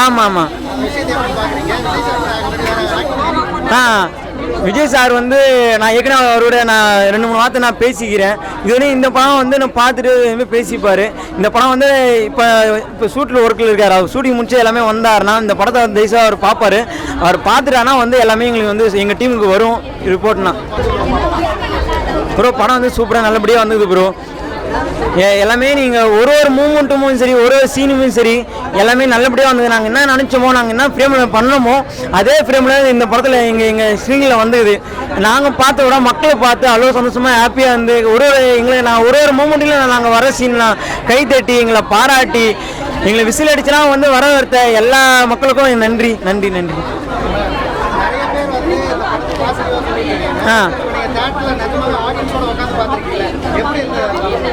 ஆமாம் ஆமாம். விஜய் சார் வந்து நான் ஏற்கனவே அவரோட நான் 2-3 வார்த்தை நான் பேசிக்கிறேன். இதுவரை இந்த படம் வந்து நான் பார்த்துட்டு பேசிப்பார். இந்த படம் வந்து இப்போ ஷூட்டில் ஒர்க்கில் இருக்கார். அவர் ஷூட்டிங் முடிச்சு எல்லாமே வந்தார்னா இந்த படத்தை தயவுசாக அவர் பார்ப்பார். அவர் பார்த்துட்டானா வந்து எல்லாமே எங்களுக்கு வந்து எங்கள் டீமுக்கு வரும் ரிப்போர்ட்னா. ப்ரோ படம் வந்து சூப்பராக நல்லபடியாக வந்தது ப்ரோ. எல்லாமே நீங்கள் ஒரு மூமெண்ட்டும் சரி, ஒரு சீனுமே சரி, எல்லாமே நல்லபடியாக வந்தது. நாங்கள் என்ன நினச்சோமோ, நாங்கள் என்ன ஃப்ரேமில் பண்ணோமோ அதே ஃப்ரேமில் இந்த படத்தில் எங்கள் ஸ்க்ரீனில் வந்தது. நாங்கள் பார்த்த விட மக்களை பார்த்து அவ்வளோ சந்தோஷமாக ஹாப்பியாக இருந்து நான் ஒரு மூமெண்ட்டில் நாங்கள் வர சீன்லாம் கை தட்டி எங்களை பாராட்டி எங்களை விசில் அடிச்சுனா வந்து வரவேற்ற எல்லா மக்களுக்கும் நன்றி நன்றி நன்றி.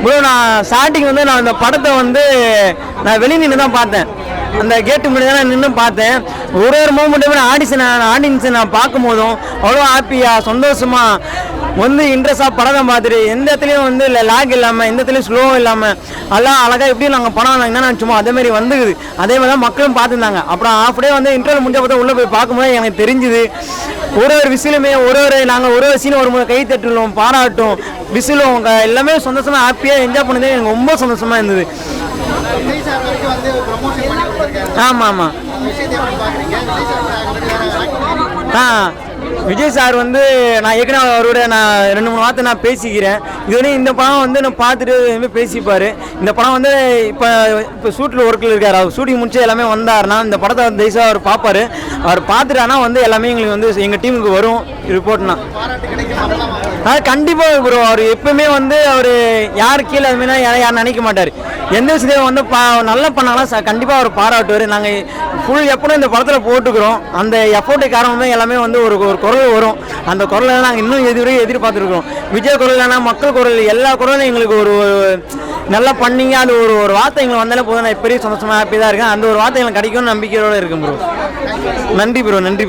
ப்ரோ நான் ஸ்டார்டிங் வந்து நான் இந்த படத்தை வந்து நான் வெளியே நின்று தான் பார்த்தேன். அந்த கேட்டு முன்னாடி தான் நான் நின்று பார்த்தேன். ஒரு மூமெண்ட்டுமே ஆடியன்ஸை நான் பார்க்கும் போதும் அவ்வளோ ஹாப்பியாக சந்தோஷமாக வந்து இன்ட்ரெஸ்டாக படத்தை பார்த்துட்டு எந்த இடத்துலையும் வந்து இல்லை லாக் இல்லாமல் எந்த இடத்துலையும் ஸ்லோ இல்லாமல் எல்லாம் அழகாக எப்படியும் நாங்கள் படம் என்ன நினச்சோமோ அதேமாதிரி வந்துக்குது. அதே மாதிரி தான் மக்களும் பார்த்துருந்தாங்க. அப்புறம் ஹாஃப் டே வந்து இன்டர்வல் முடிஞ்ச பார்த்தா உள்ளே போய் பார்க்கும்போது எனக்கு தெரிஞ்சுது ஒரு விசிலுமே நாங்கள் ஒரு சீன் வரும்போது கை தட்டுவோம், பாராட்டும், விசிலும் எல்லாமே சந்தோஷமாக ஹாப்பியாக என்ஜாய் பண்ணதே எனக்கு ரொம்ப சந்தோஷமாக இருந்தது. ஆமாம் ஆமாம். விஜய் சார் வந்து நான் ஏற்கனவே அவரோட நான் 2-3 வார்த்தை நான் பேசிக்கிறேன். இதுவரை இந்த படம் வந்து நான் பார்த்துட்டு பேசிப்பார். இந்த படம் வந்து இப்போ ஷூட்டில் ஒர்க்கில் இருக்கார். அவர் ஷூட்டிங் முடிச்சு எல்லாமே வந்தார்னா இந்த படத்தை தயவுசாக அவர் பார்ப்பார். அவர் பார்த்துட்டானா வந்து எல்லாமே எங்களுக்கு வந்து எங்கள் டீமுக்கு வரும் ரிப்போர்ட்னா. கண்டிப்பாக ப்ரோ. அவர் எப்பவுமே வந்து அவர் யார் கீழே அதுமாதிரி யாரும் நினைக்க மாட்டார். எந்த விஷயத்தையும் வந்து நல்லா பண்ணாலும் கண்டிப்பாக அவர் பாராட்டுவார். நாங்கள் ஃபுல் எப்போதும் இந்த படத்தில் போட்டுக்கிறோம். அந்த எஃபோர்ட்டு காரணமே எல்லாமே வந்து ஒரு குரல் வரும். அந்த குரலை நாங்கள் இன்னும் எதிர்பார்த்துருக்கோம். விஜய் குரல் இல்லைனா மக்கள் குரல் எல்லா குரலும் எங்களுக்கு ஒரு நல்லா பண்ணிங்க. அது ஒரு வார்த்தை எங்களுக்கு வந்தாலே போதும். நான் பெரிய சந்தோஷமாக ஹாப்பி தான் இருக்கேன். அந்த ஒரு வார்த்தை எங்களுக்கு கிடைக்கும்னு நம்பிக்கையோடு இருக்கும் ப்ரோ. நன்றி ப்ரோ. நன்றி ப்ரோ.